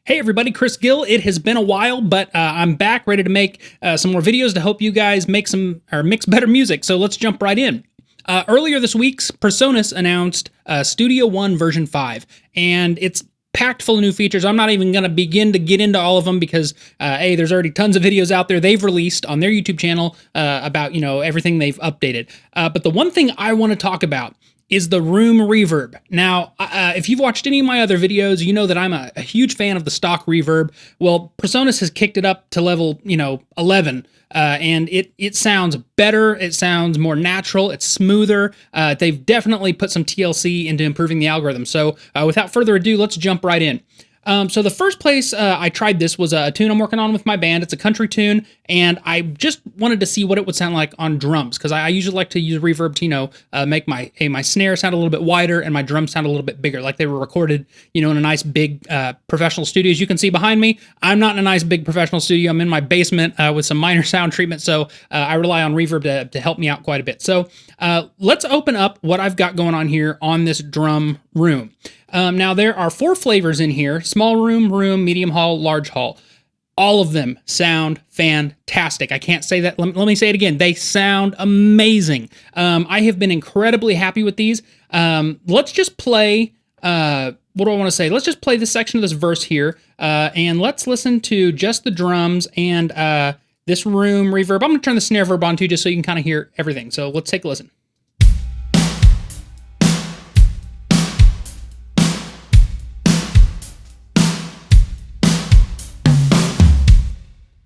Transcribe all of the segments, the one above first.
Hey everybody, Chris Gill. It has been a while, but I'm back ready to make some more videos to help you guys make some or mix better music. So let's jump right in. Earlier this week, Presonus announced Studio One version 5, and it's packed full of new features. I'm not even going to begin to get into all of them because there's already tons of videos out there they've released on their YouTube channel about everything they've updated. But the one thing I want to talk about is the Room Reverb. Now, if you've watched any of my other videos, you know that I'm a huge fan of the stock reverb. Well, Presonus has kicked it up to level, 11, and it sounds better, it sounds more natural, it's smoother. They've definitely put some TLC into improving the algorithm. So without further ado, let's jump right in. So the first place I tried this was a tune I'm working on with my band. It's a country tune, and I just wanted to see what it would sound like on drums, because I usually like to use reverb to, make my snare sound a little bit wider and my drums sound a little bit bigger, like they were recorded, in a nice big professional studio. As you can see behind me, I'm not in a nice big professional studio. I'm in my basement with some minor sound treatment, so I rely on reverb to help me out quite a bit. So let's open up what I've got going on here on this drum room. Now, there are 4 flavors in here: small room, medium hall, large hall. All of them sound fantastic. I can't say that. Let me say it again. They sound amazing. I have been incredibly happy with these. Let's just play, what do I want to say? Let's just play this section of this verse here, and let's listen to just the drums and this room reverb. I'm going to turn the snare verb on too, just so you can kind of hear everything. So let's take a listen.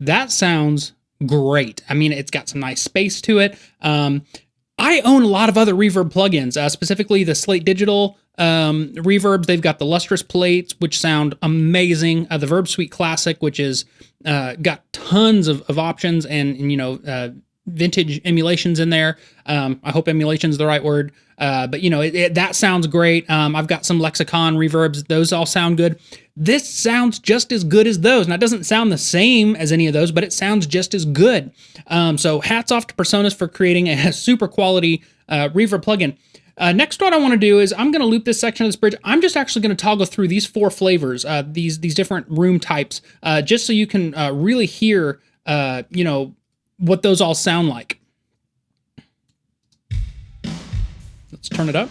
That sounds great. I mean, it's got some nice space to it. I own a lot of other reverb plugins, specifically the Slate Digital reverbs. They've got the lustrous plates, which sound amazing. The Verb Suite Classic, which is got tons of options and vintage emulations in there. I hope emulation is the right word. But that sounds great. I've got some Lexicon reverbs. Those all sound good. This sounds just as good as those. Now, it doesn't sound the same as any of those, but it sounds just as good. So hats off to Presonus for creating a super quality reverb plugin. Next, what I want to do is I'm going to loop this section of this bridge. I'm just actually going to toggle through these 4 flavors, these different room types, just so you can really hear, what those all sound like. Let's turn it up.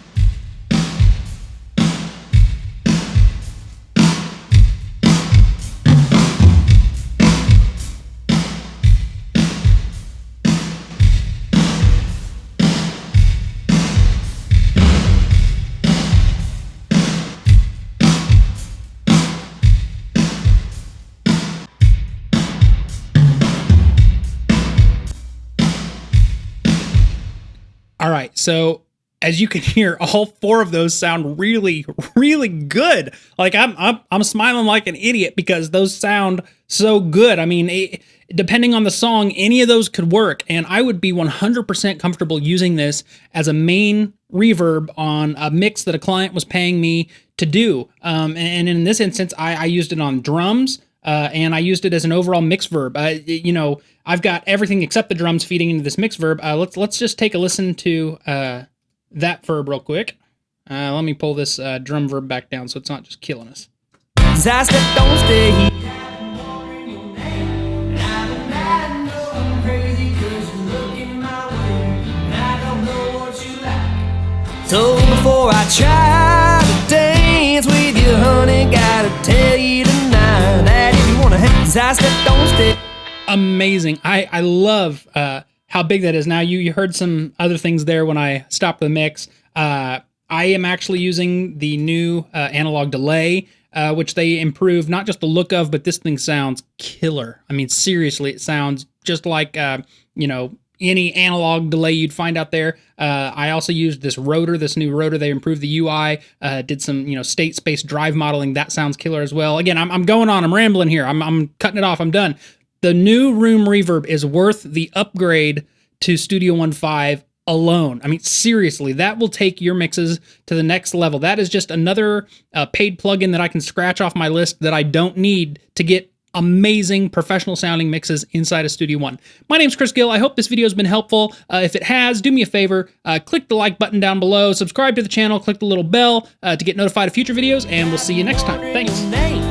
All right, so as you can hear, all 4 of those sound really, really good. Like I'm smiling like an idiot because those sound so good. I mean, depending on the song, any of those could work, and I would be 100% comfortable using this as a main reverb on a mix that a client was paying me to do. And in this instance, I used it on drums. And I used it as an overall mix verb. I've got everything except the drums feeding into this mix verb. Let's just take a listen to that verb real quick. Let me pull this drum verb back down so it's not just killing us. So before I try to dance with you, honey, gotta tell you tonight that if you wanna have this, I step, don't step. Amazing. I love how big that is. Now, you heard some other things there when I stopped the mix. I am actually using the new analog delay, which they improved not just the look of, but this thing sounds killer. I mean, seriously, it sounds just like, any analog delay you'd find out there. I also used this new rotor. They improved the UI, did some, state space drive modeling. That sounds killer as well. Again, I'm going on. I'm rambling here. I'm cutting it off. I'm done. The new Room Reverb is worth the upgrade to Studio One 5 alone. I mean, seriously, that will take your mixes to the next level. That is just another paid plugin that I can scratch off my list that I don't need to get amazing professional sounding mixes inside of Studio One. My name's Chris Gill. I hope this video has been helpful. If it has, do me a favor, click the like button down below, subscribe to the channel, click the little bell to get notified of future videos, and we'll see you next time. Thanks.